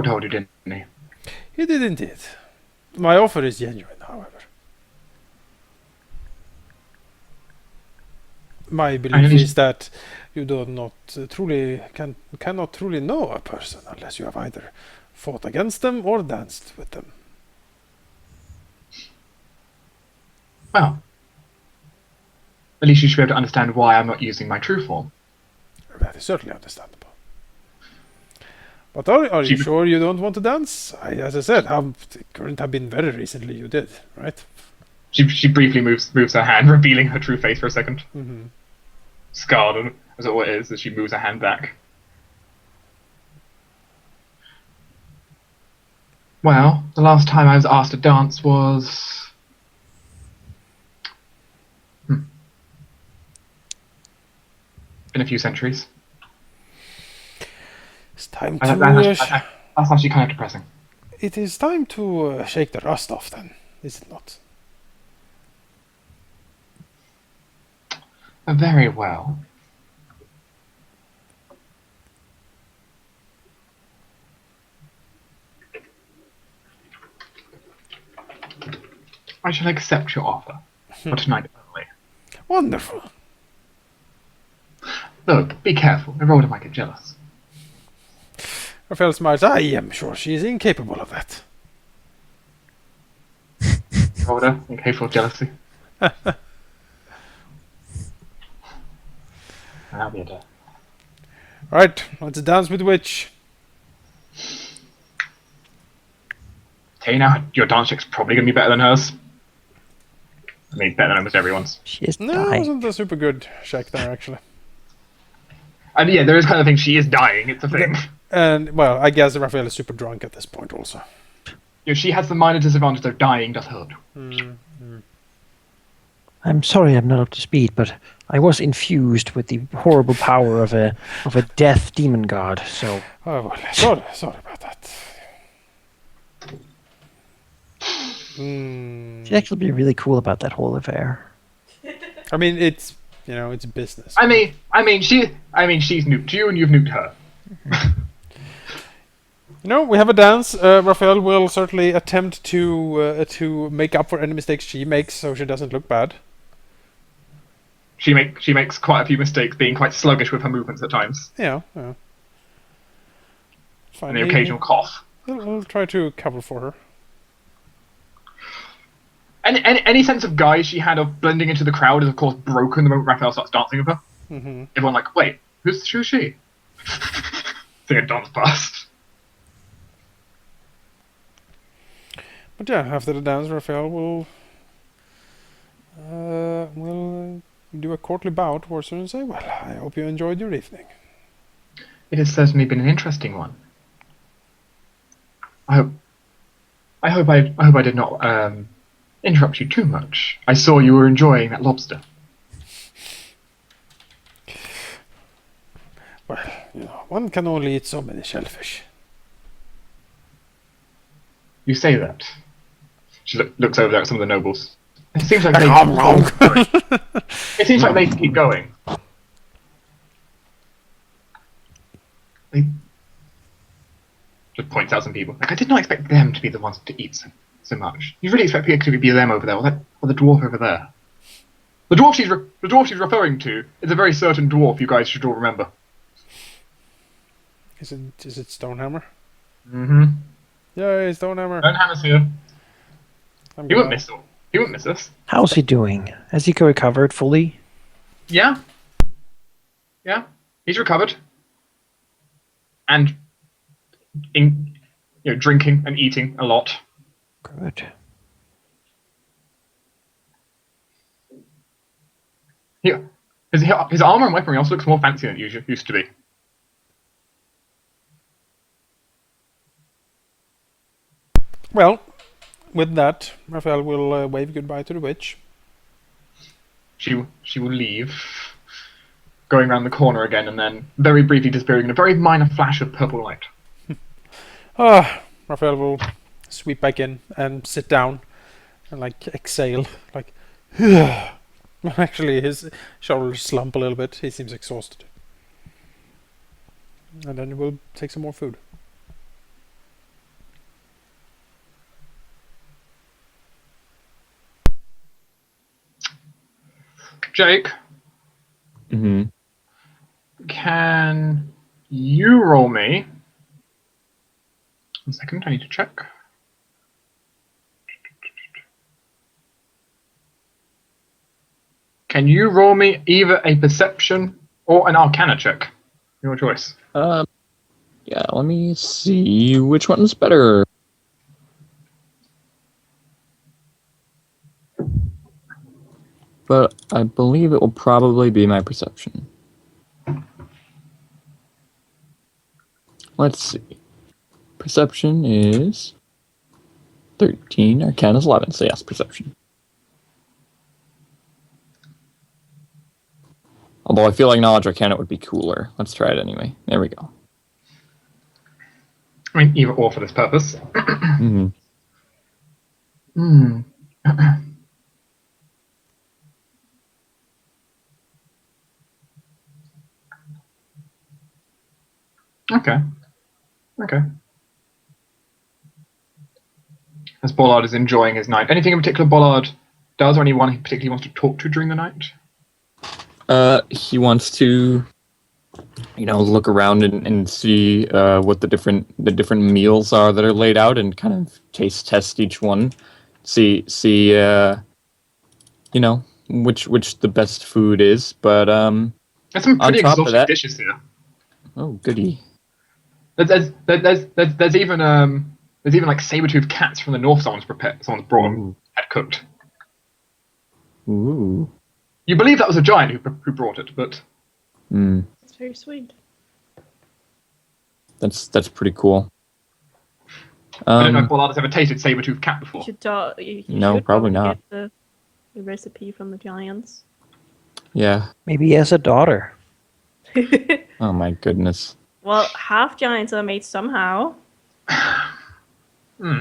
told you, didn't he? He did indeed. My offer is genuine, however. My I belief know is that you do not cannot truly know a person unless you have either fought against them or danced with them. well, at least you should be able to understand why I'm not using my true form. That is certainly understandable. But are you She sure you don't want to dance? As I said, it couldn't have been very recently you did, right? she briefly moves her hand, revealing her true face for a second. Mm-hmm. Scarred, as it is, as she moves her hand back. Well, the last time I was asked to dance was been a few centuries. It's time That, to. that's actually kind of depressing. It is time to shake the rust off, then, is it not? Very well. I shall accept your offer for tonight only. Wonderful. Look, be careful. Everyone might get jealous. Raphael smiles. I am sure she is incapable of that. Rhoda, in case of jealousy. That'll be a day. Right, let's dance with the witch. Tell you now, your dance chick's probably going to be better than hers. I mean, better than almost everyone's. She is No, it dying. wasn't a super good shake there, actually. And yeah, there is kind of thing. She is dying. It's a thing. And, well, I guess Raphael is super drunk at this point also. You know, she has the minor disadvantage of dying does hurt. I'm sorry I'm not up to speed, but I was infused with the horrible power of a death demon god, so Oh, well, sorry about that. she'd actually be really cool about that whole affair. I mean, it's, it's business. I mean, she's nuked you, and you've nuked her. We have a dance. Raphael will certainly attempt to make up for any mistakes she makes, so she doesn't look bad. She makes quite a few mistakes, being quite sluggish with her movements at times, Yeah. Fine. and the occasional cough. He'll try to cover for her. Any sense of guise she had of blending into the crowd is, of course, broken the moment Raphael starts dancing with her. Mm-hmm. Everyone like, wait, who's she? Think a dance past. But yeah, after the dance, Raphael will do a courtly bow towards her and say, "Well, I hope you enjoyed your evening." It has certainly been an interesting one. I hope I did not interrupt you too much. I saw you were enjoying that lobster. Well, one can only eat so many shellfish. You say that. She looks over there at some of the nobles. It seems like they keep going. They just points out some people. Like, I did not expect them to be the ones to eat so much. You really expect it to be them over there, or the dwarf over there. The dwarf she's referring to is a very certain dwarf. You guys should all remember. Is it Stonehammer? Mm-hmm. Yay, Stonehammer! Hammer's here. I'm He won't glad. miss all. He won't miss us. How's he doing? Has he recovered fully? Yeah. Yeah. He's recovered. And drinking and eating a lot. Good. Yeah. His armor and weaponry also looks more fancy than it used to be. Well, with that, Raphael will wave goodbye to the witch. She will leave, going around the corner again, and then very briefly disappearing in a very minor flash of purple light. Raphael will sweep back in and sit down and exhale, actually his shoulders slump a little bit. He seems exhausted. And then we'll take some more food. Jake, Mm-hmm. can you roll me? 1 second, I need to check. Can you roll me either a perception or an arcana check? Your choice. Yeah, let me see which one's better. But I believe it will probably be my perception. Let's see. Perception is 13, Arcana is 11, so yes, perception. Although I feel like Knowledge Arcana would be cooler. Let's try it anyway. There we go. I mean, either or for this purpose. Mm-hmm. Hmm. Okay. Okay. As Bollard is enjoying his night. Anything in particular Bollard does, or anyone he particularly wants to talk to during the night? He wants to, look around and see what the different meals are that are laid out, and kind of taste test each one, see which the best food is. But There's some on pretty top of exotic that, dishes here. oh goody, There's even like saber-toothed cats from the north. Someone's brought them, had cooked. ooh, You believe that was a giant who brought it, but It's very sweet. that's pretty cool. I don't know if Bollard has ever tasted saber-toothed cat You before. should No, should probably not. get the recipe from the giants. Yeah. Maybe as a daughter. Oh my goodness. Well, half giants are made somehow. Hmm.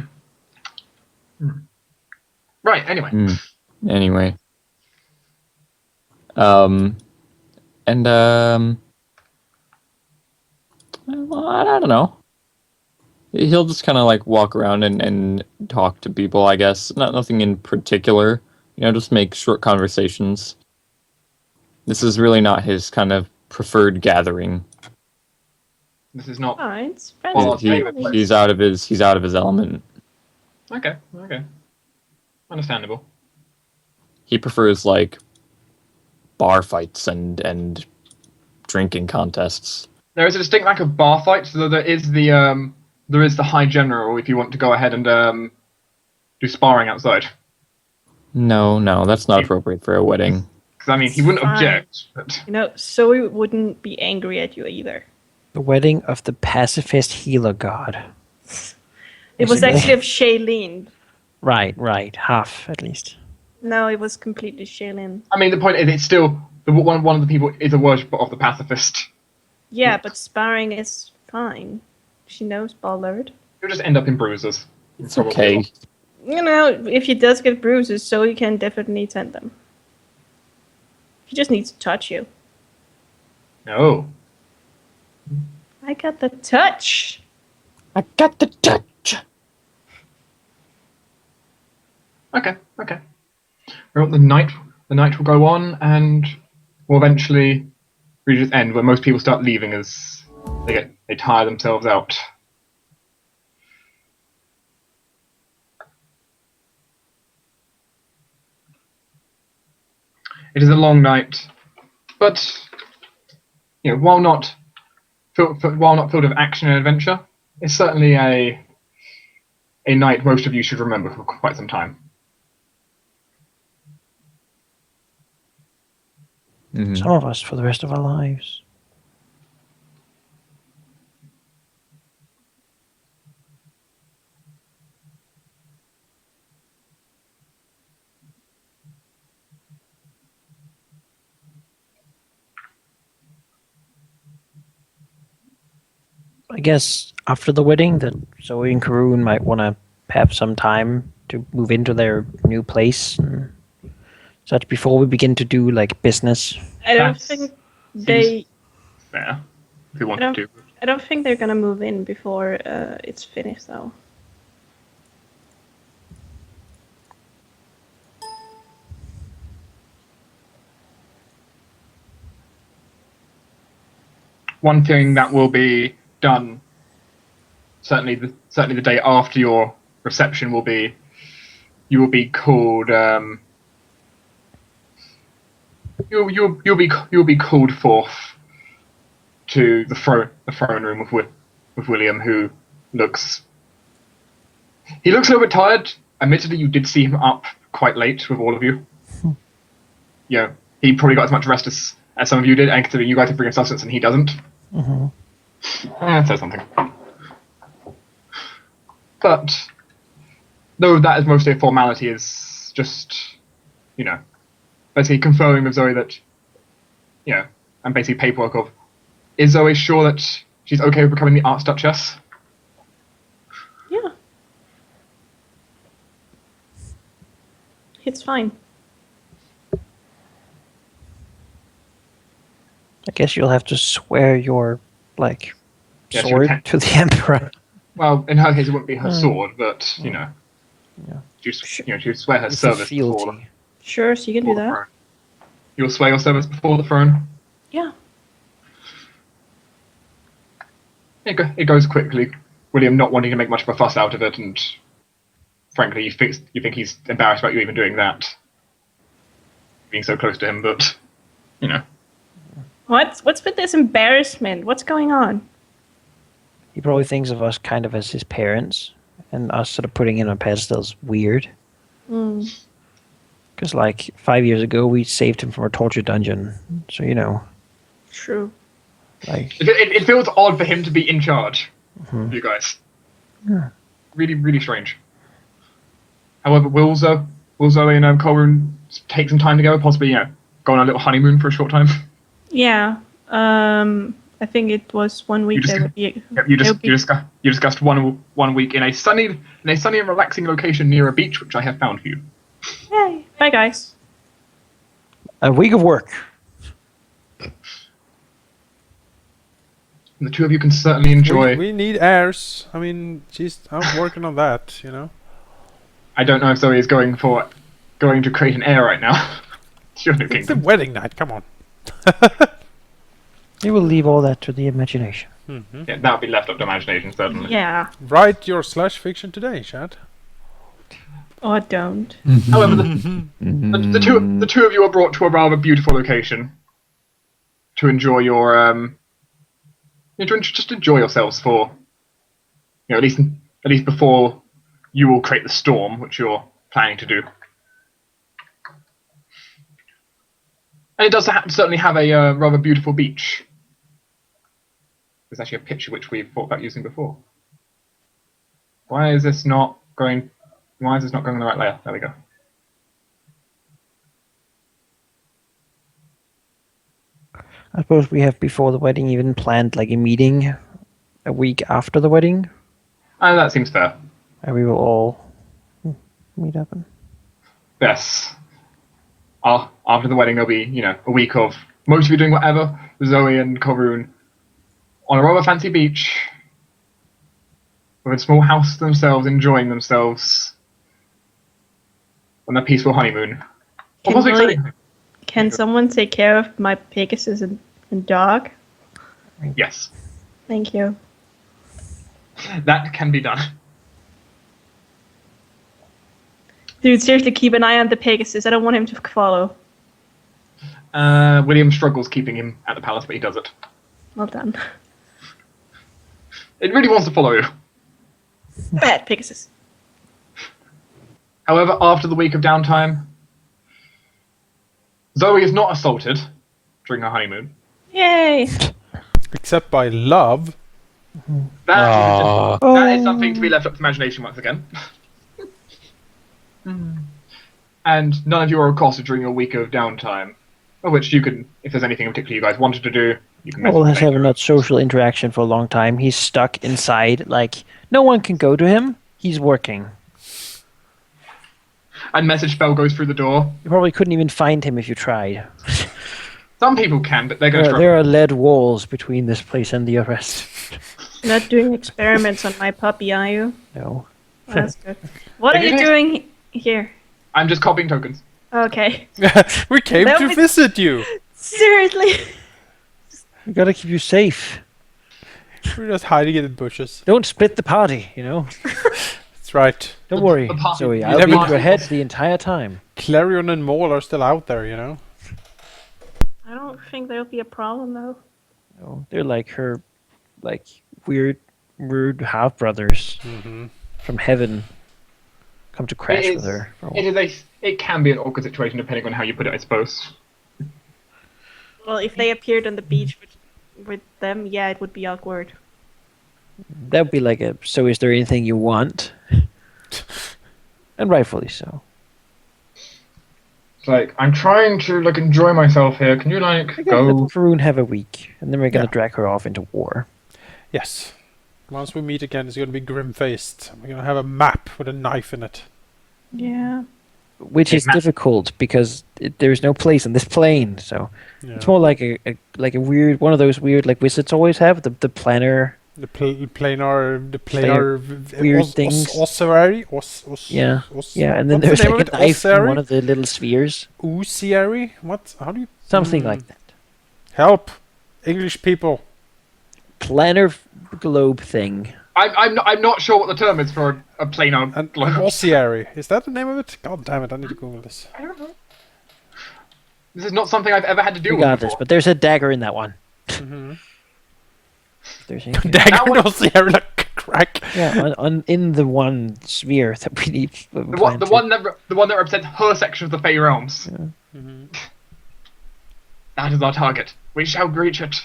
Right. Anyway. Anyway. Well, I don't know. He'll just kind of like walk around and talk to people, I guess. Nothing in particular. Just make short conversations. This is really not his kind of preferred gathering. This is not. Oh, it's Bollard's friendly. favorite place. He's out of his element. Okay. Understandable. He prefers like bar fights and drinking contests. There is a distinct lack of bar fights, though there is the High General if you want to go ahead and do sparring outside. No, that's not appropriate for a wedding. Because I mean, he wouldn't Fine. object. But So we wouldn't be angry at you either. The wedding of the pacifist healer god. It was Basically. actually of Shailene. Right. Half, at least. No, it was completely Shailene. I mean, the point is, it's still one of the people is a worshipper of the pacifist. Yeah, but sparring is fine. She knows Ballard. He'll just end up in bruises. It's okay. If he does get bruises, so you can definitely tend them. He just needs to touch you. No. I got the touch. I got the touch. Okay. Well, the night will go on, and will eventually reach its end, where most people start leaving as they tire themselves out. It is a long night, but while not filled with action and adventure, it's certainly a night most of you should remember for quite some time. Mm-hmm. Some of us for the rest of our lives. I guess after the wedding, that Zoe and Karun might want to have some time to move into their new place and such before we begin to do like business. I don't That's- think they. Fair, if you wanted to. I don't think they're gonna move in before it's finished, though. one thing that will be done, certainly the day after your reception, will be you will be called. You'll be called forth to the throne room with William, who looks a little bit tired. Admittedly, you did see him up quite late with all of you. Yeah, he probably got as much rest as some of you did, and considering you guys have bring substance and he doesn't. That says something. But though that is mostly a formality, is just, basically confirming with Zoe that, and basically paperwork of, is Zoe sure that she's okay with becoming the Archduchess? Yeah. It's fine. I guess you'll have to swear your Yeah, she would sword have- to the Emperor. Well, in her case, it wouldn't be her sword, but, Yeah. she'd swear her It's a service before the fealty. Sure, so you can do that. throne. You'll swear your service before the throne? Yeah. It goes quickly. William not wanting to make much of a fuss out of it, and frankly, you think he's embarrassed about you even doing that, being so close to him. But What's with this embarrassment? What's going on? He probably thinks of us kind of as his parents, and us sort of putting him on a pedestal is weird. Mm. Because, 5 years ago, we saved him from a torture dungeon. So, True. it feels odd for him to be in charge. You guys, really, really strange. However, will Zoe and Colrune take some time together? Possibly, go on a little honeymoon for a short time. Yeah. I think it was 1 week. You discussed one week in a sunny and relaxing location near a beach, which I have found for you. Yay. Bye, guys. A week of work. And the two of you can certainly enjoy. We need heirs. I mean, I'm working on that, I don't know if Zoe is going to create an heir right now. It's your new It's the kingdom. wedding night, come on. You will leave all that to the imagination. Yeah, that would be left up to imagination, certainly. Yeah. Write your /fiction today, Chad. Or don't. However, the two of you are brought to a rather beautiful location to enjoy your just enjoy yourselves for at least before you will create the storm, which you're planning to do. And it does certainly have a rather beautiful beach. There's actually a picture which we've thought about using before. Why is this not going in the right layer? There we go. I suppose we have, before the wedding, even planned a meeting a week after the wedding. That seems fair. And we will all meet up. Yes. After the wedding, there'll be, a week of most of you doing whatever, Zoe and Colrune on a rather fancy beach with a small house to themselves, enjoying themselves on a peaceful honeymoon. Can someone take care of my Pegasus and dog? Yes, Thank you. that can be done. Dude, seriously, keep an eye on the Pegasus. I don't want him to follow. William struggles keeping him at the palace, but he does it. Well done. It really wants to follow you. Bad Pegasus. However, after the week of downtime, Zoe is not assaulted during her honeymoon. Yay! Except by love. That is something to be left up to imagination once again. And none of you are accosted during your week of downtime, of which you can, if there's anything in particular you guys wanted to do, you can Well, has message having not social interaction for a long time. He's stuck inside. No one can go to him. He's working. And message spell goes through the door. You probably couldn't even find him if you tried. Some people can, but they're going to struggle. There are lead walls between this place and the rest. Not doing experiments on my puppy, are you? No. Oh, that's good. What are If you it is- doing here? I'm just copying tokens. Okay. We came That to was- visit you. Seriously? We gotta keep you safe. We're just hiding in the bushes. Don't split the party, you know? That's right. Don't worry, the party- Zoe. you I'll never be know. your head the entire time. Clarion and Maul are still out there, you know? I don't think there'll be a problem though. No, they're like her, like, weird, rude half-brothers Mm-hmm. from heaven. Come to crash It with is- her. For a while. It can be an awkward situation depending on how you put it, I suppose. Well, if they appeared on the beach with them, yeah, it would be awkward. That would be like a, so is there anything you want? And rightfully so. It's like, I'm trying to like enjoy myself here. Can you like Again, let go? Faroon have a week, and then we're gonna Yeah. drag her off into war. Yes. Once we meet again, it's going to be grim-faced. We're going to have a map with a knife in it. Yeah. Which is difficult because there's no place on this plane, so Yeah. it's more like a weird one of those weird like wizards always have the planner. The planar weird things. ossuary. Yeah, Os- yeah, and then what's there's the name like of a it? knife in Ossuary? one of the little spheres, Osiary? What? How do you? something like that. Help, English people. Planner globe thing. I'm not sure what the term is for a planar An globe. ossuary. Is that the name of it? God damn it! I need to Google this. I don't know. This is not something I've ever had to deal We with got this, before. but there's a dagger in that one. Mm-hmm. If there's anything- Dagger That one- and ossuary like crack. yeah, on in the one sphere that we need. The one that represents her section of the Fey Realms. Mm-hmm. That is our target. We shall reach it.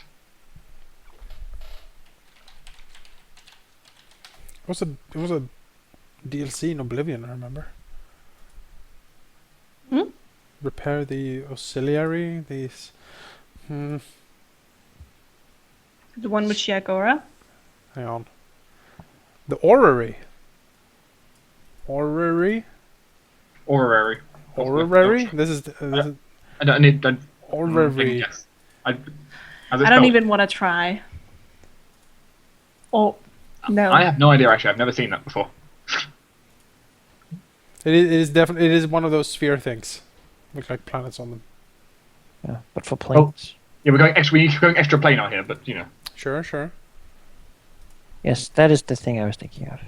It was a DLC in Oblivion, I remember. Hmm? Repair the auxiliary. These. The one with Shiagora. Hang on. The orrery. Orrery. Orrery. Orrery. This is I need. orrery. Yes. I don't even want to try. Oh, no. I have no idea. Actually, I've never seen that before. It is definitely. It is one of those sphere things, with like planets on them. Yeah, but for planes. Yeah, we're going extra planar here, but you know. Sure, sure. Yes, that is the thing I was thinking of.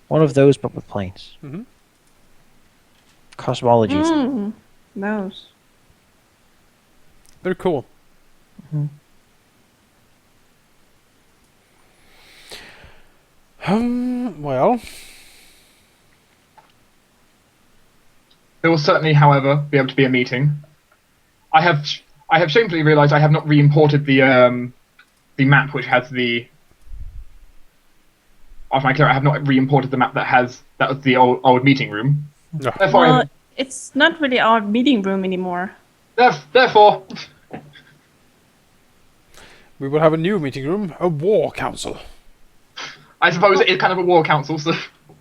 One of those, but with planes. Mm-hmm. Cosmology. Those. They're cool. Mhm. Well, There will certainly, however, be able to be a meeting. I have shamefully realised I have not re-imported the map which has the. After my clear, I have not re-imported the map that was the old meeting room. no. Therefore, Well, it's not really our meeting room anymore. therefore, We will have a new meeting room, a war council. I suppose it is kind of a war council. So.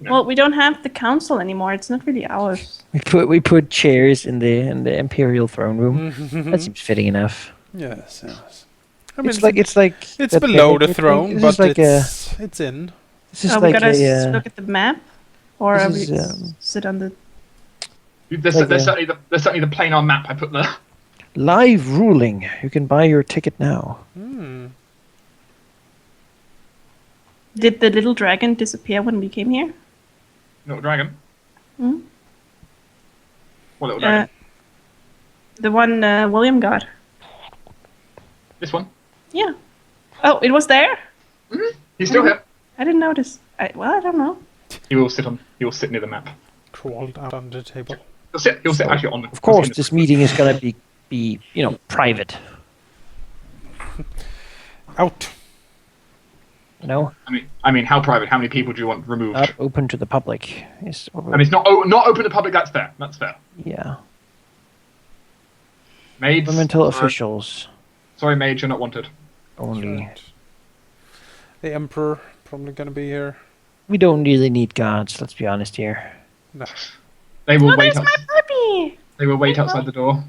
Yeah. Well, we don't have the council anymore. It's not really ours. We put chairs in the imperial throne room. Mm-hmm. That seems fitting enough. Yes, yes. I mean, It's like it's that below the thing. throne, This but is like it's in. this is we like gotta a look at the map, or this we is, sit on the. There's like certainly the planar map I put there. live ruling. You can buy your ticket now. Hmm. Did the little dragon disappear when we came here? Little dragon. Hmm? What little dragon? The one William got. This one. Yeah. Oh, it was there? He's still here. I didn't notice. I don't know. He will sit near the map. Crawled out under the table. He'll sit actually on the. Of course, this meeting is gonna be private. Out. No, I mean, how private? How many people do you want removed? not open to the public. Is I mean, it's not open to the public. That's fair. That's fair. yeah, Maids. governmental officials Sorry, maids, you're not wanted. only. Right. The emperor probably gonna be here. We don't really need guards. Let's be honest here. No. They will Oh, wait. there's my puppy! They will wait outside the door.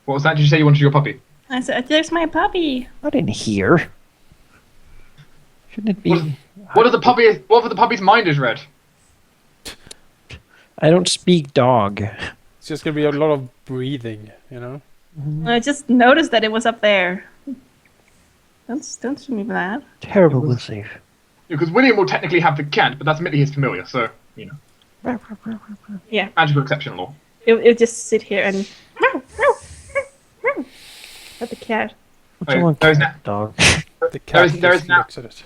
What was that? Did you say you wanted your puppy? I said, there's my puppy. Not in here. Shouldn't it be? What if the puppy's mind is read? I don't speak dog. It's just gonna be a lot of breathing, you know. I just noticed that it was up there. Don't shoot me for that. Terrible It was- will save. Because William will technically have the Kent, but that's admittedly his familiar, so, you know. Yeah, Magical exception law. it'll just sit here and. At the cat. What's Wait, wrong with there's cat dog? The cat there is just now- looks at it.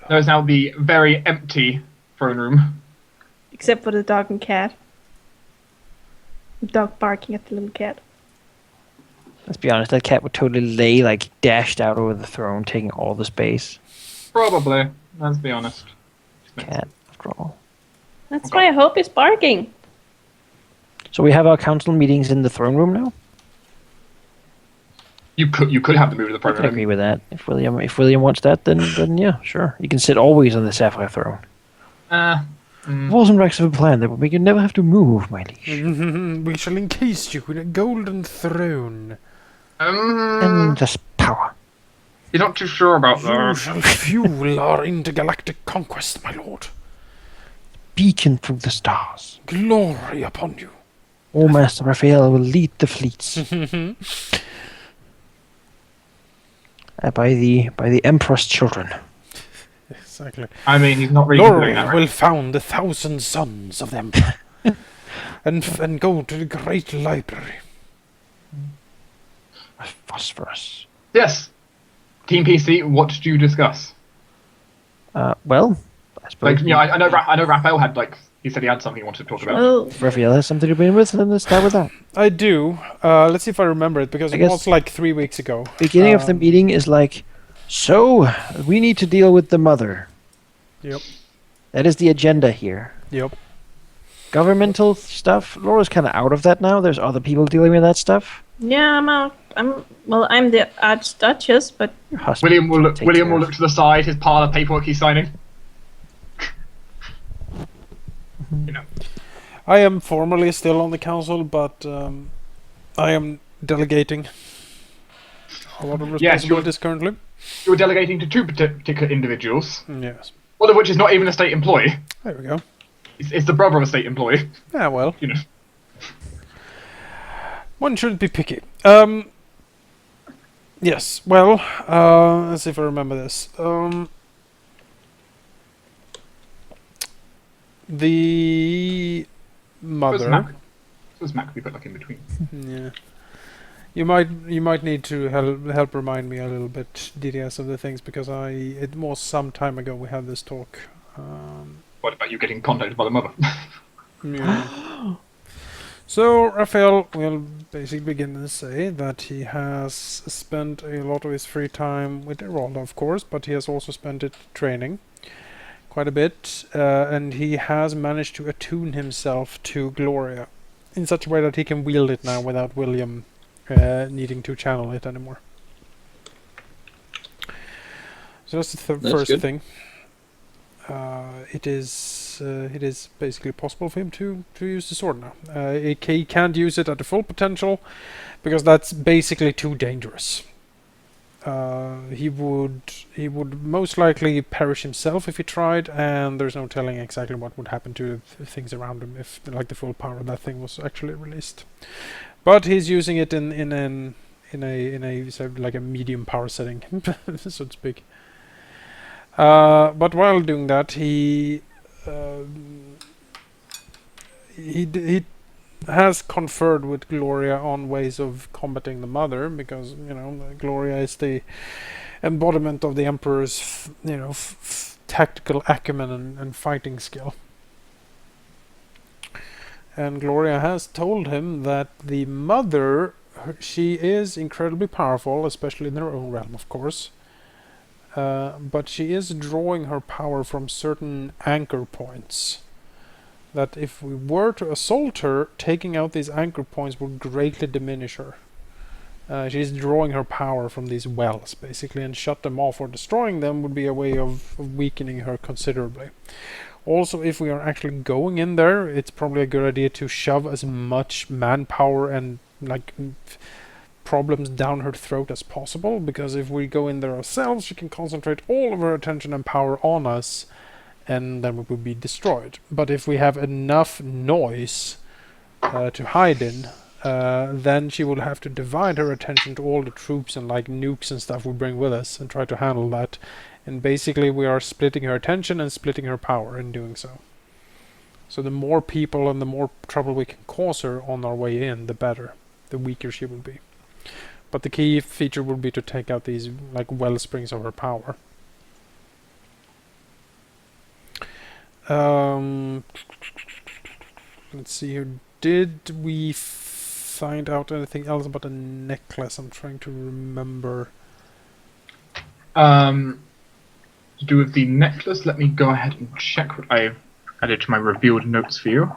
There is now the very empty throne room. Except for the dog and cat. The dog barking at the little cat. Let's be honest, that cat would totally lay like dashed out over the throne, taking all the space. Probably, let's be honest. Cat, after all. That's Okay. why I hope he's barking. So we have our council meetings in the throne room now. You could have the move to the I can program. agree with that. If William wants that, then yeah, sure. You can sit always on the sapphire throne. Awesome Rex of a plan that will make you never have to move, my liege. We shall encase you in a golden throne. Endless power. You're not too sure about You that. shall fuel our intergalactic conquest, my lord. Beacon through the stars. Glory upon you. O Master Raphael will lead the fleets. By the Emperor's children. Exactly. I mean, he's not really doing Glory that, right? will found 1,000 sons of them. and go to the great library. Phosphorus. Yes. Team PC, what did you discuss? Well, I suppose Like, yeah, I know Raphael had, like, he said he had something he wanted to talk about. Oh, Raphael has something to begin with, then let's start with that. I do. Let's see if I remember it, because I it guess- was like 3 weeks ago. Beginning of the meeting is like, so we need to deal with the mother. Yep. That is the agenda here. Yep. Governmental stuff. Laura's kind of out of that now. There's other people dealing with that stuff. yeah, I'm out. I'm the Archduchess, but Your husband William will look. takes William care will of- look to the side. His pile of paperwork he's signing. You know. I am formally still on the council, but I am delegating a lot of Yes, you're- responsibilities currently. You're delegating to two particular individuals, Yes. one of which is not even a state employee. There we go. It's the brother of a state employee. Ah, well. You know. One shouldn't be picky. Yes, well, let's see if I remember this. The Where's mother. Mac? Where's Mac? We put like in between. Yeah. You might need to help remind me a little bit, DDS, of the things, because it was some time ago we had this talk. What about you getting contacted by the mother? Yeah. So Raphael will basically begin to say that he has spent a lot of his free time with Rahal, of course, but he has also spent it training quite a bit, and he has managed to attune himself to Gloria in such a way that he can wield it now without William needing to channel it anymore. So that's the That's first good. thing. It is basically possible for him to use the sword now. He can't use it at the full potential because that's basically too dangerous. He would most likely perish himself if he tried, and there's no telling exactly what would happen to things around him if like the full power of that thing was actually released. But he's using it in a sort of like a medium power setting, so to speak. But while doing that, he has conferred with Gloria on ways of combating the mother, because Gloria is the embodiment of the Emperor's tactical acumen and fighting skill. And Gloria has told him that the mother, she is incredibly powerful, especially in her own realm, of course. But she is drawing her power from certain anchor points. That if we were to assault her, taking out these anchor points would greatly diminish her. She's drawing her power from these wells, basically, and shut them off or destroying them would be a way of weakening her considerably. Also, if we are actually going in there, it's probably a good idea to shove as much manpower and problems down her throat as possible, because if we go in there ourselves, she can concentrate all of her attention and power on us, and then we will be destroyed. But if we have enough noise to hide in, then she will have to divide her attention to all the troops and like nukes and stuff we bring with us and try to handle that. And basically we are splitting her attention and splitting her power in doing so. So the more people and the more trouble we can cause her on our way in, the better. The weaker she will be. But the key feature will be to take out these like well springs of her power. Let's see here. Did we find out anything else about the necklace? I'm trying to remember. To do with the necklace, let me go ahead and check what I've added to my revealed notes for you.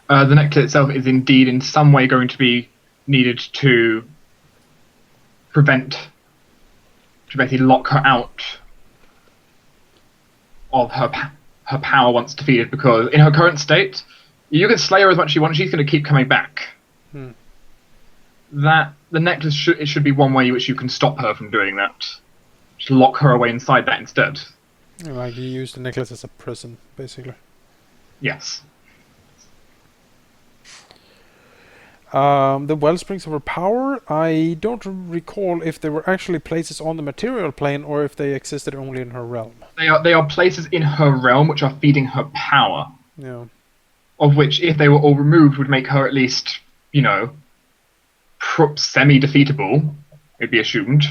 The necklace itself is indeed in some way going to be needed to basically lock her out of her power once defeated, because in her current state, you can slay her as much as you want, she's going to keep coming back. That the necklace should be one way in which you can stop her from doing that. Just lock her away inside that instead. Like you use the necklace as a prison, basically. Yes. The wellsprings of her power, I don't recall if they were actually places on the material plane or if they existed only in her realm. They are places in her realm which are feeding her power. Yeah. Of which, if they were all removed, would make her at least, semi-defeatable, it'd be assumed.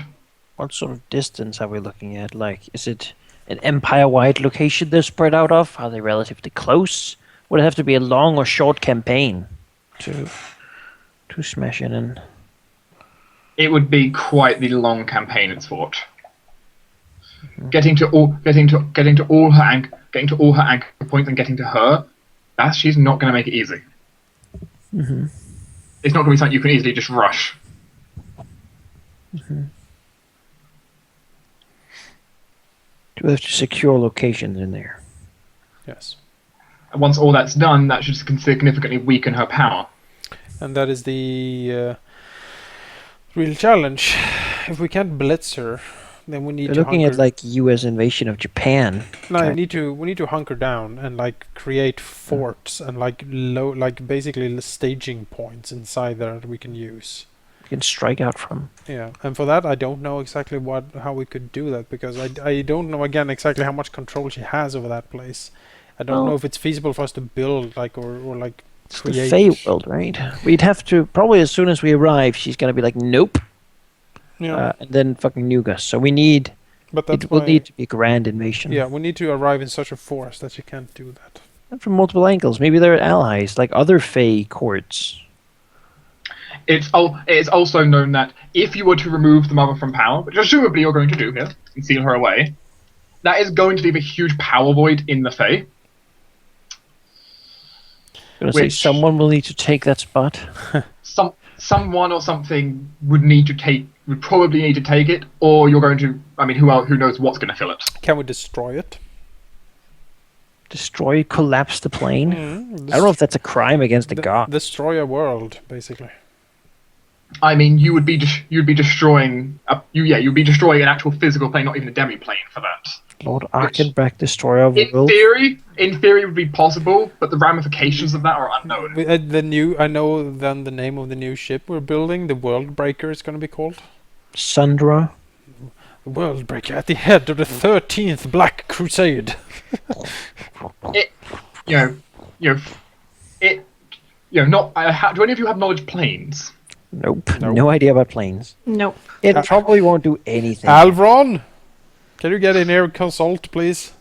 What sort of distance are we looking at? Like, is it an empire-wide location they're spread out of? Are they relatively close? Would it have to be a long or short campaign to smash in? And it would be quite the long campaign, it's thought. Getting to all her anchor points and getting to her, she's not going to make it easy. It's not going to be something you can easily just rush. Do we have to secure locations in there? Yes. And once all that's done, that should significantly weaken her power. And that is the real challenge. If we can't blitz her, then we need They're to looking at like U.S. invasion of Japan. No, we need to hunker down and like create forts and like basically staging points inside there that we can use. We can strike out from. Yeah, and for that I don't know exactly how we could do that, because I don't know again exactly how much control she has over that place. I don't know if it's feasible for us to build or it's the Fey world, right? We'd have to probably, as soon as we arrive, she's gonna be like, nope. Yeah. And then fucking nuke us. So we need. It will need to be a grand invasion. Yeah, we need to arrive in such a force that she can't do that. And from multiple angles. Maybe they're allies, like other Fey courts. It's also known that if you were to remove the mother from power, which presumably you're going to do here, and seal her away, that is going to leave a huge power void in the Fey. I'm gonna say someone will need to take that spot. Someone or something would probably need to take it, or you're going to. I mean, who knows what's going to fill it? Can we destroy it? Collapse the plane? I don't know if that's a crime against the god. Destroy a world, basically. I mean, you'd be destroying. You'd be destroying an actual physical plane, not even a demi plane for that. Lord Arkenbrack, destroyer of the world. In theory, it would be possible, but the ramifications of that are unknown. I know then the name of the new ship we're building. The World Breaker is going to be called. Sundra. The World Breaker at the head of the 13th Black Crusade. Do any of you have knowledge planes? Nope. No idea about planes. Nope. It probably won't do anything. Alvron, can you get in here and consult, please?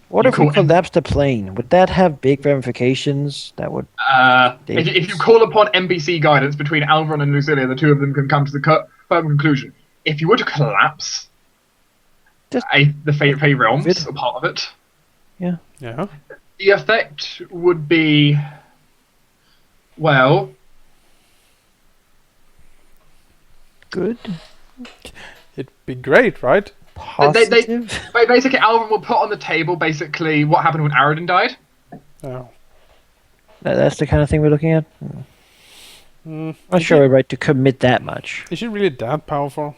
What if we collapsed the plane? Would that have big ramifications? That would. If you call upon NBC guidance between Alvron and Lucilia, the two of them can come to the firm conclusion. If you were to collapse the Fey realms, or part of it, Yeah. the effect would be, well, good. It'd be great, right? Positive. Basically, Alvron will put on the table basically what happened when Aradin died. Oh. That's the kind of thing we're looking at. Not sure we're right to commit that much. Is she really that powerful?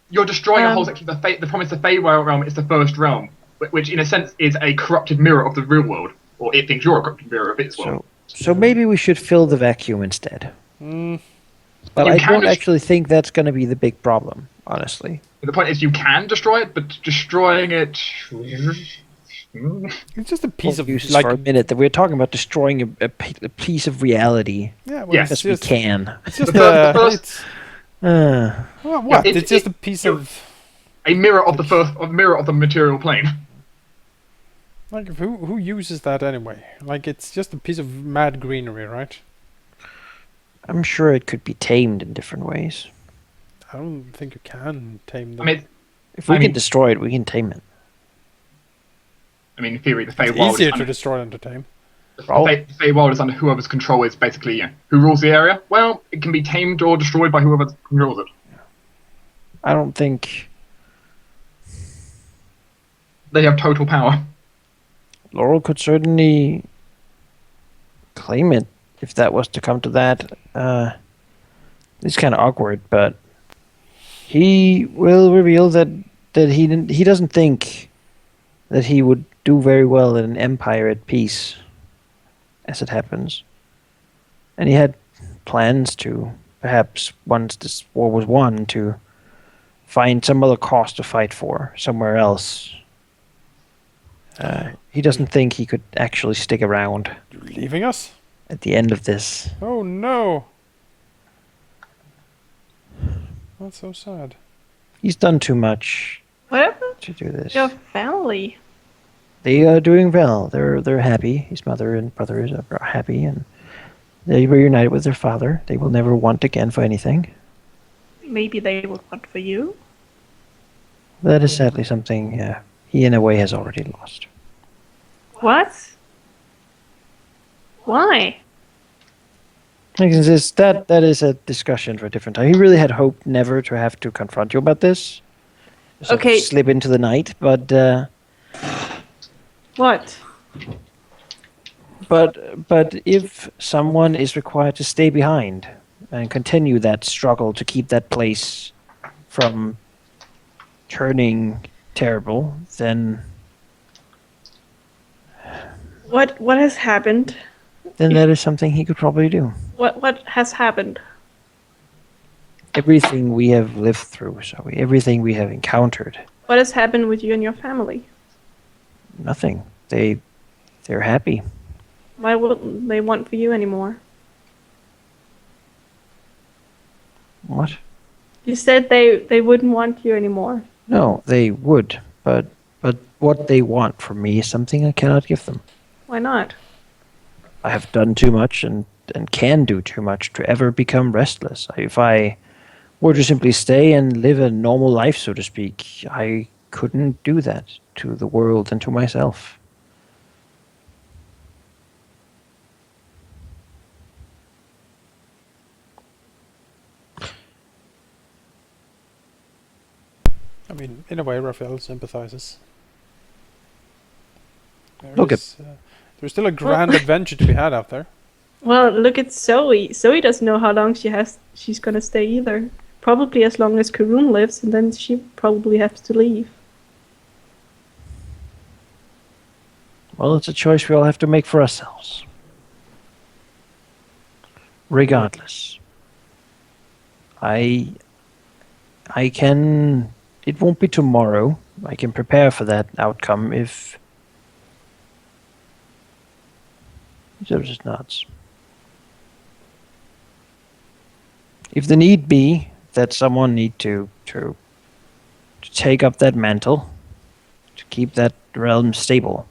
You're destroying a whole section of the promise the Feywild realm is the first realm, which in a sense is a corrupted mirror of the real world, or it thinks you're a corrupted mirror of its world. So maybe we should fill the vacuum instead. But You I can don't actually think that's going to be the big problem, honestly. The point is you can destroy it, but destroying it... It's just a piece of Uses like. for a minute that we're talking about destroying a piece of reality. Yeah, well, Yes. it's Yes, we just, can. it's just The first- it's, Uh, well, what? it- it's just it- a piece it- of A mirror of the material plane. like who uses that anyway? Like it's just a piece of mad greenery, right? I'm sure it could be tamed in different ways. I don't think you can tame I them. mean, If we I can mean- destroy it, we can tame it. in theory, the It's Feywild easier is to under, destroy than to tame. the Feywild is under whoever's control is basically who rules the area. Well, it can be tamed or destroyed by whoever controls it. I don't think They have total power. Laurel could certainly claim it if that was to come to that. It's kind of awkward, but he will reveal that he doesn't think that he would do very well in an empire at peace, as it happens. And he had plans to, perhaps once this war was won, to find some other cause to fight for somewhere else. He doesn't think he could actually stick around You're leaving us? at the end of this. Oh no! That's so sad. He's done too much What happened to do this. to your family? They are doing well. They're happy. His mother and brothers are happy, and they reunited with their father. They will never want again for anything. Maybe they would want for you. That is sadly something he, in a way, has already lost. What? Why? That is a discussion for a different time. He really had hoped never to have to confront you about this. Sort of Okay. slip into the night, but What? if someone is required to stay behind and continue that struggle to keep that place from turning terrible, then What has happened? that is something he could probably do. What has happened? Everything we have lived through, Zoe, everything we have encountered, What has happened with you and your family? nothing. They're happy. Why wouldn't they want for you anymore? What? You said they wouldn't want you anymore. No, they would, but what they want from me is something I cannot give them. Why not? I have done too much and can do too much to ever become restless. If I were to simply stay and live a normal life, so to speak, I couldn't do that to the world and to myself. I mean, in a way, Raphael sympathizes. Look at- There's still a grand adventure to be had out there. Well, look at Zoe. Zoe doesn't know how long she's gonna stay either. Probably as long as Karun lives, and then she probably has to leave. Well, it's a choice we all have to make for ourselves. Regardless. I can... It won't be tomorrow. I can prepare for that outcome if... They're just nuts. If the need be that someone need to take up that mantle, to keep that realm stable,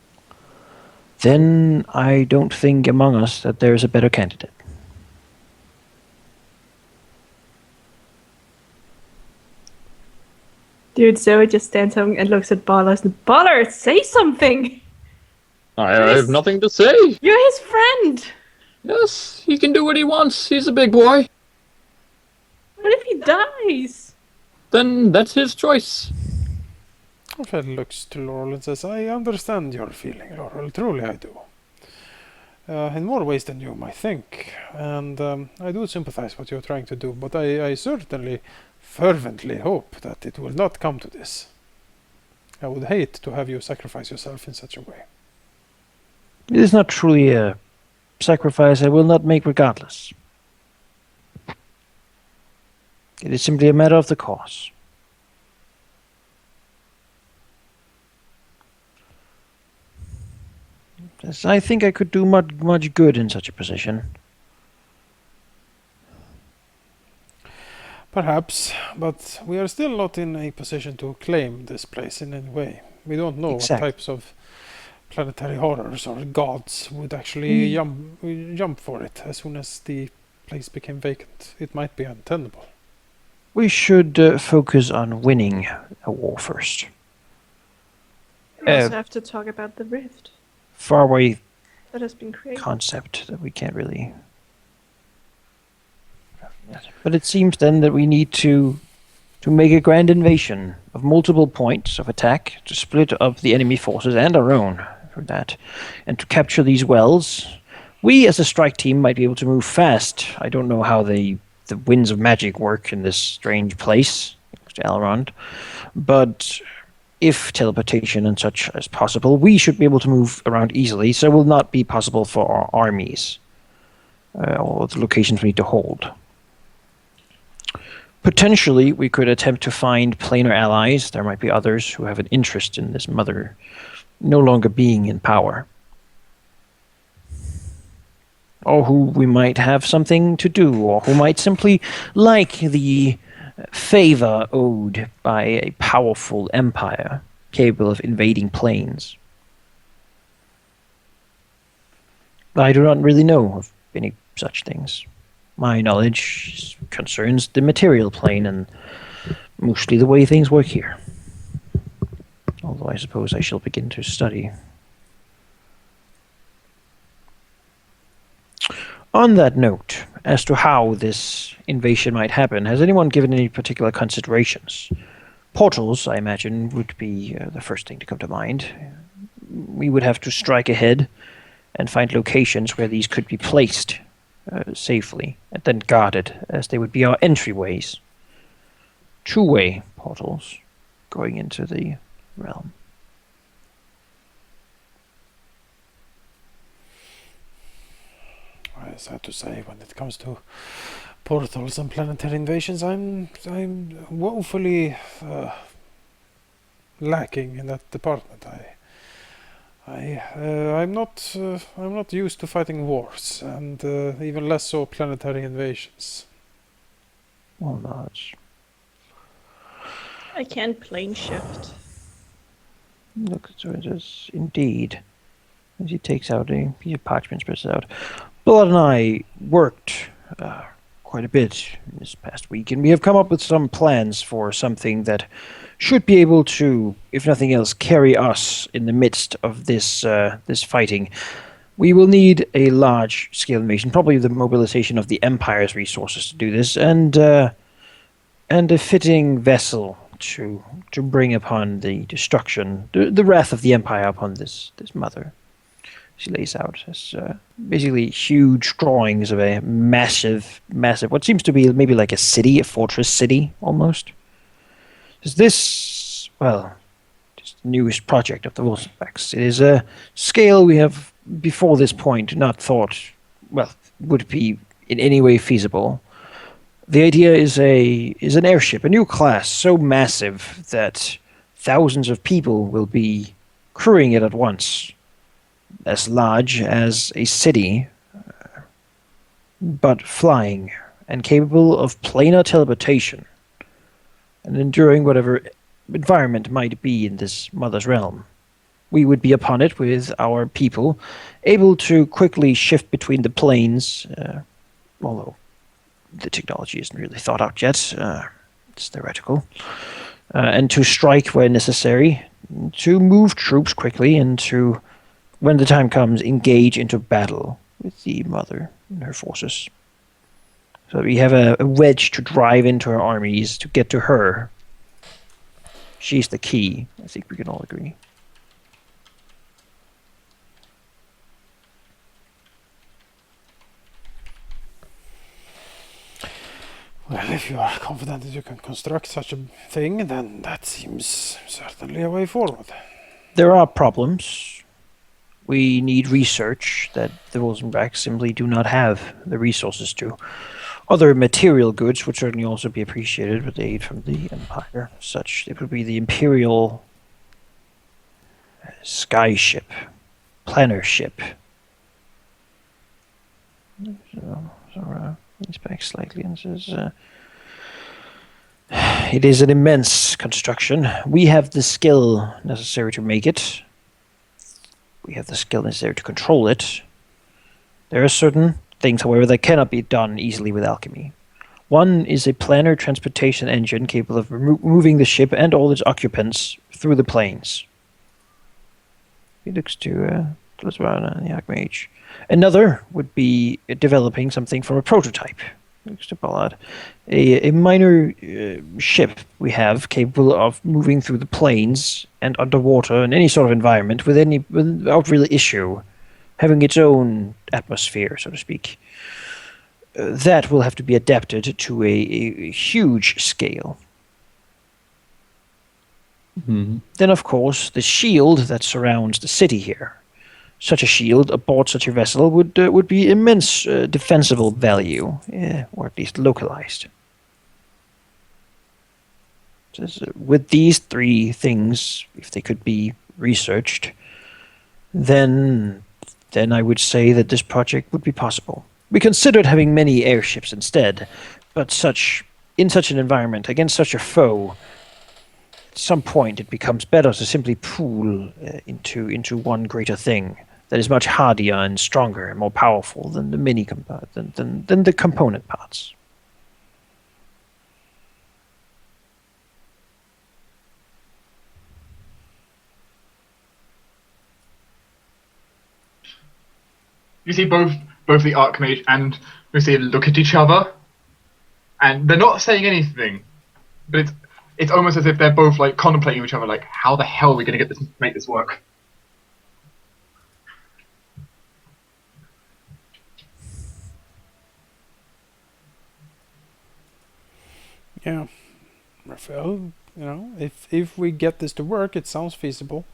then I don't think among us that there's a better candidate. Dude, Zoe just stands up and looks at Ballers. Ballers, say something! I have nothing to say. You're his friend! Yes, he can do what he wants. He's a big boy. What if he dies? Then that's his choice. Raphael looks to Laurel and says, I understand your feeling, Laurel. Truly I do. in more ways than you might think. And I do sympathize what you're trying to do, but I certainly fervently hope that it will not come to this. I would hate to have you sacrifice yourself in such a way. It is not truly a sacrifice I will not make regardless. It is simply a matter of the cause. Yes, I think I could do much good in such a position. Perhaps, but we are still not in a position to claim this place in any way. We don't know Exactly. what types of planetary horrors or gods would actually jump for it as soon as the place became vacant. It might be untenable. We should focus on winning a war first. We also have to talk about the rift Faraway that has been created. concept that we can't really. But it seems then that we need to make a grand invasion of multiple points of attack to split up the enemy forces and our own for that, and to capture these wells. We as a strike team might be able to move fast. I don't know how the winds of magic work in this strange place, next to Elrond, but if teleportation and such is possible, we should be able to move around easily, so it will not be possible for our armies or the locations we need to hold. Potentially, we could attempt to find planar allies. There might be others who have an interest in this mother no longer being in power. Or who we might have something to do, or who might simply like the favor owed by a powerful empire capable of invading planes. I do not really know of any such things. My knowledge concerns the material plane and mostly the way things work here. Although I suppose I shall begin to study. On that note, as to how this invasion might happen, has anyone given any particular considerations? Portals, I imagine, would be the first thing to come to mind. We would have to strike ahead and find locations where these could be placed safely, and then guarded, as they would be our entryways. Two-way portals going into the realm. It's sad to say, when it comes to portals and planetary invasions, I'm woefully lacking in that department. I'm not used to fighting wars, and even less so planetary invasions. Well, that's... I can't plane shift. Look, so it is indeed. As he takes out a piece of parchment, spreads it out. Blood and I worked quite a bit this past week, and we have come up with some plans for something that should be able to, if nothing else, carry us in the midst of this this fighting. We will need a large-scale invasion, probably the mobilization of the Empire's resources to do this, and a fitting vessel to bring upon the destruction, the wrath of the Empire upon this mother. She lays out as basically huge drawings of a massive, what seems to be maybe like a city, a fortress city, almost. Is this, well, just the newest project of the Wolfsbacks. It is a scale we have, before this point, not thought, well, would be in any way feasible. The idea is an airship, a new class, so massive that thousands of people will be crewing it at once. As large as a city, but flying, and capable of planar teleportation, and enduring whatever environment might be in this mother's realm. We would be upon it with our people, able to quickly shift between the planes, although the technology isn't really thought out yet, it's theoretical, and to strike where necessary, to move troops quickly, and to, when the time comes, engage into battle with the mother and her forces. So we have a wedge to drive into her armies to get to her. She's the key. I think we can all agree. Well, if you are confident that you can construct such a thing, then that seems certainly a way forward. There are problems. We need research that the Rosenbachs simply do not have the resources to. Other material goods would certainly also be appreciated with aid from the Empire. Such, it would be the Imperial sky ship, planner ship. So he's back slightly and says, "It is an immense construction. We have the skill necessary to make it. We have the skill necessary to control it. There are certain things, however, that cannot be done easily with alchemy. One is a planar transportation engine capable of moving the ship and all its occupants through the plains." He looks to Laswana and the Archmage. Another would be developing something from a prototype. Looks to Ballard. A minor ship we have capable of moving through the plains and underwater in any sort of environment without real issue, having its own atmosphere, so to speak. That will have to be adapted to a huge scale. Mhm. Then, of course, the shield that surrounds the city here. Such a shield aboard such a vessel would be immense defensible value, or at least localized. With these three things, if they could be researched, then I would say that this project would be possible. We considered having many airships instead, but in such an environment, against such a foe, at some point it becomes better to simply pool into one greater thing that is much hardier and stronger and more powerful than the than the component parts. You see both the Archmage and Lucy look at each other, and they're not saying anything, but it's almost as if they're both like contemplating each other, like, how the hell are we going to make this work? Yeah, Raphael, if we get this to work, it sounds feasible.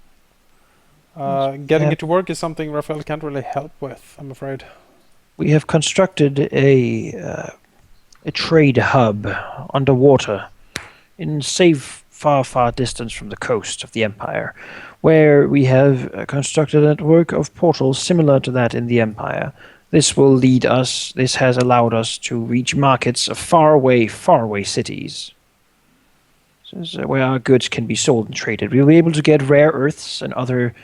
Getting it to work is something Raphael can't really help with, I'm afraid. We have constructed a trade hub underwater in far distance from the coast of the Empire, where we have constructed a network of portals similar to that in the Empire. This has allowed us to reach markets of faraway cities. Where our goods can be sold and traded. We'll be able to get rare earths and other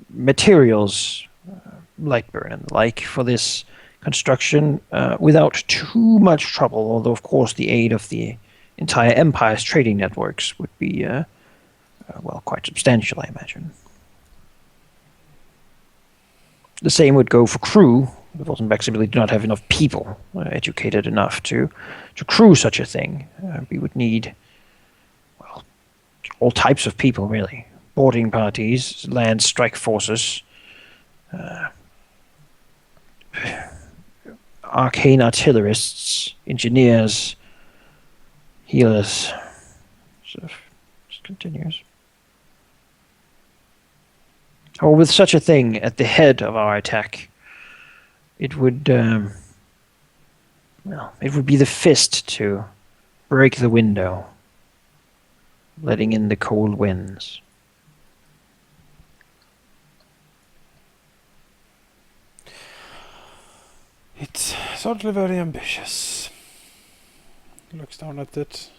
materials, lightburn and the like, for this construction without too much trouble, although of course the aid of the entire Empire's trading networks would be, quite substantial, I imagine. The same would go for crew. The Rosenbach simply do not have enough people educated enough to crew such a thing. We would need, all types of people, really. Boarding parties, land strike forces, arcane artillerists, engineers, healers. So just continues. Or with such a thing at the head of our attack, it would be the fist to break the window, letting in the cold winds. It's certainly very ambitious. He looks down at it.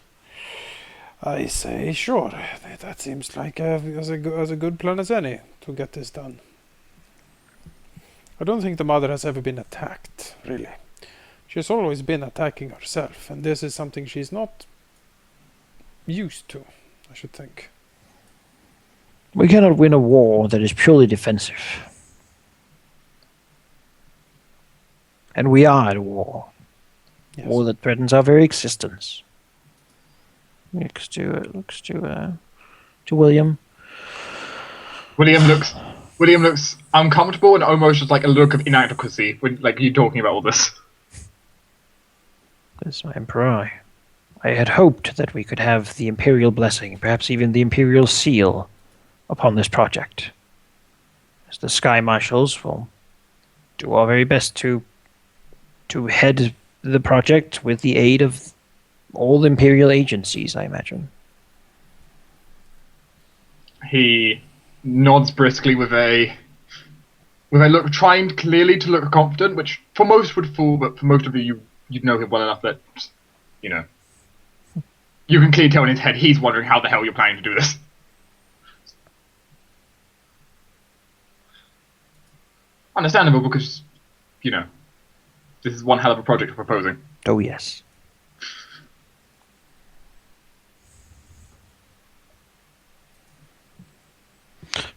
I say, sure, that seems like as a good plan as any to get this done. I don't think the mother has ever been attacked, really. She has always been attacking herself, and this is something she's not used to, I should think. We cannot win a war that is purely defensive. And we are at war. Yes. War that threatens our very existence. Looks to William. William looks uncomfortable and almost just like a look of inadequacy when like you talking about all this. This is my Emperor. I had hoped that we could have the Imperial blessing, perhaps even the Imperial seal, upon this project. As the Sky Marshals will do our very best to head the project with the aid of all Imperial agencies, I imagine. He nods briskly with a look, trying clearly to look confident, which for most would fool, but for most of you'd know him well enough that, you know, you can clearly tell in his head he's wondering how the hell you're planning to do this. Understandable, because, you know, this is one hell of a project you're proposing. Oh, yes.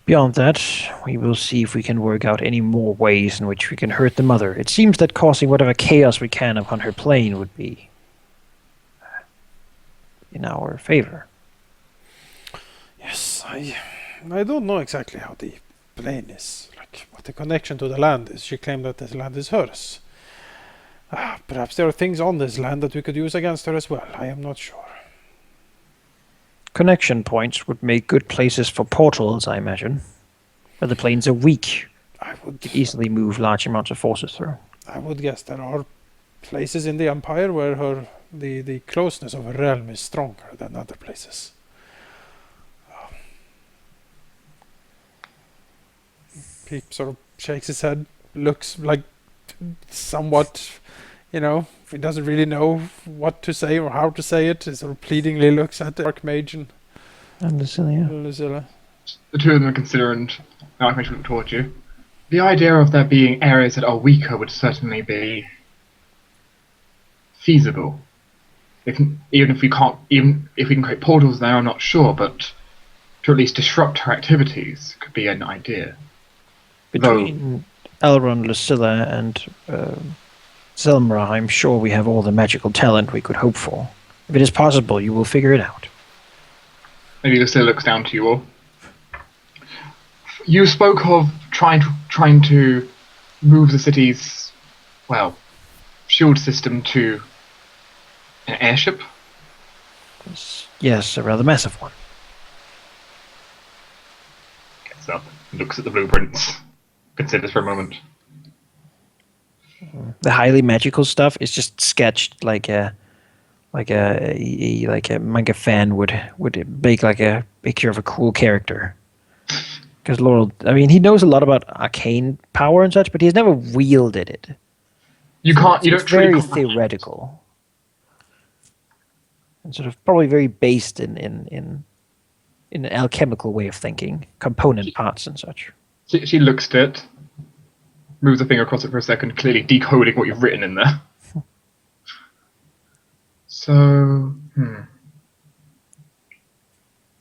Beyond that, we will see if we can work out any more ways in which we can hurt the mother. It seems that causing whatever chaos we can upon her plane would be in our favor. Yes, I don't know exactly how the plane is, like what the connection to the land is. She claimed that this land is hers. Perhaps there are things on this land that we could use against her as well. I am not sure. Connection points would make good places for portals, I imagine. Where the planes are weak, I would could easily move large amounts of forces through. I would guess there are places in the Empire where the closeness of her realm is stronger than other places. He sort of shakes his head, looks like somewhat, you know, he doesn't really know what to say or how to say it. He sort of pleadingly looks at the Archmage and Lucilla. The two of them consider, and the Archmage will look towards you. The idea of there being areas that are weaker would certainly be feasible. Even if we can create portals there, I'm not sure, but to at least disrupt her activities could be an idea. Between Elrond, Lucilla, and Zelmra, I'm sure we have all the magical talent we could hope for. If it is possible, you will figure it out. Maybe Lucilla looks down to you all. You spoke of trying to move the city's, well, shield system to an airship? Yes, a rather massive one. Gets up, looks at the blueprints, considers for a moment. The highly magical stuff is just sketched like a manga fan would make like a picture of a cool character. Because Laurel, I mean, he knows a lot about arcane power and such, but he's never wielded it. You don't It's very theoretical. And sort of probably very based in an alchemical way of thinking, component parts and such. She looks at it, moves a finger across it for a second, clearly decoding what you've written in there. So,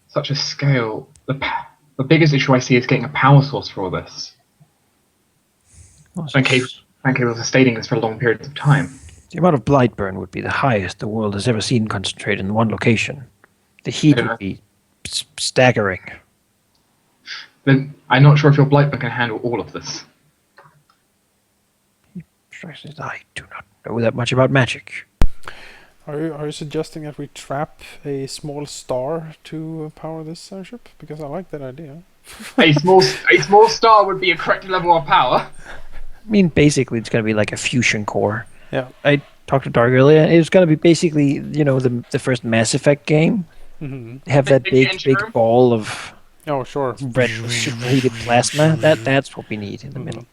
such a scale. The biggest issue I see is getting a power source for all this. And capable of sustaining this for long periods of time. The amount of blight burn would be the highest the world has ever seen concentrated in one location. The heat would be staggering. Then I'm not sure if your Blightman can handle all of this. I do not know that much about magic. Are you suggesting that we trap a small star to power this airship? Because I like that idea. a small star would be a correct level of power. I mean, basically, it's going to be like a fusion core. Yeah. I talked to Dark earlier. It's going to be basically, the first Mass Effect game. Mm-hmm. Have that big ball of sure. red superheated plasma. That's what we need in the middle.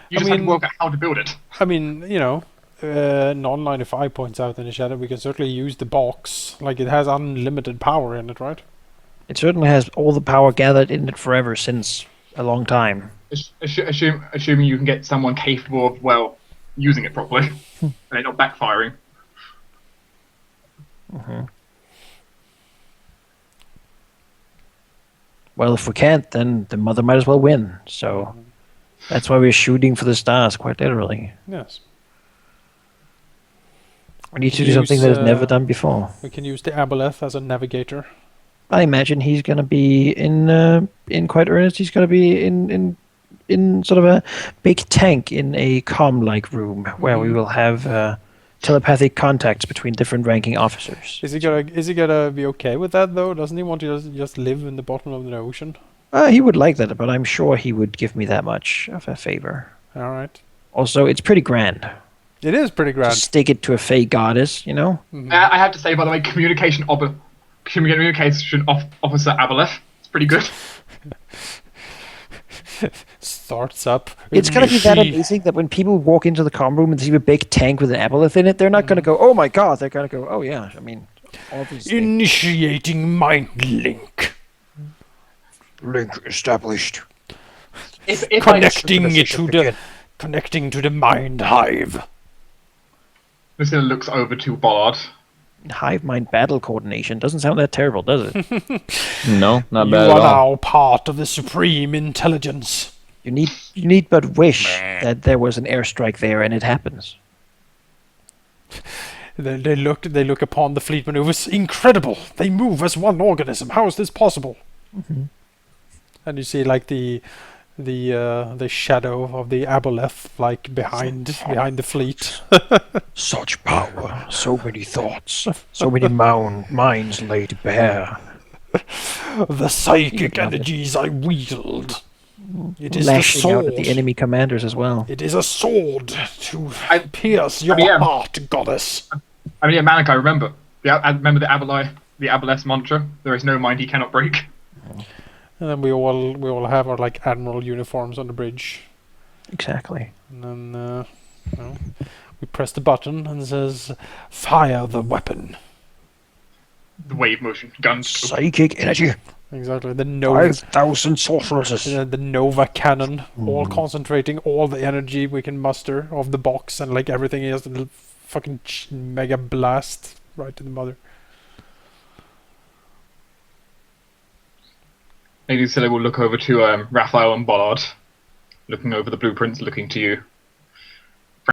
You just have to work out how to build it. I mean, Non-95 points out in the shadow. We can certainly use the box. Like, it has unlimited power in it, right? It certainly has all the power gathered in it forever since a long time. Assuming you can get someone capable of, well, using it properly. And they're not backfiring. Mm-hmm. Well, if we can't, then the mother might as well win. So that's why we're shooting for the stars, quite literally. Yes. We need to do something that is never done before. We can use the Aboleth as a navigator. I imagine he's going to be in quite earnest. He's going to be in sort of a big tank in a comm-like room where we will have telepathic contacts between different ranking officers. Is he gonna be okay with that though? Doesn't he want to just live in the bottom of the ocean? He would like that, but I'm sure he would give me that much of a favor. All right. Also, it's pretty grand. It is pretty grand. Just stick it to a fey goddess, you know? I have to say, by the way, communication officer Aboleth. It's pretty good. Starts up. It's gonna be that amazing that when people walk into the comm room and see a big tank with an aboleth in it, they're not gonna go, "Oh my god!" They're gonna go, "Oh yeah." I mean, all these things. Initiating mind link. Link established. If Connecting to the mind hive. Lucilla looks over to Ballard. Hive mind battle coordination doesn't sound that terrible, does it? No, not You bad are at all. now part of the supreme intelligence. You need but wish that there was an airstrike there and it happens. They look upon the fleet maneuvers. Incredible! They move as one organism. How is this possible? Mm-hmm. And you see like the shadow of the aboleth like behind the fleet. Such power, so many thoughts, so many minds laid bare. The psychic energies I wield. It is Lashing the out sword. at the enemy commanders as well. It is a sword to pierce your heart, goddess. I mean, yeah, Manik, I remember. I remember the Aboleth's mantra. There is no mind he cannot break. And then we all have our like admiral uniforms on the bridge. Exactly. And then we press the button and it says, "Fire the weapon." The wave motion, guns. Psychic energy. Exactly. The Nova, 5,000 sorceresses. the Nova cannon, all concentrating all the energy we can muster of the box, and like everything is a fucking mega blast right to the mother. Lady Lucilla will look over to Raphael and Ballard, looking over the blueprints, looking to you.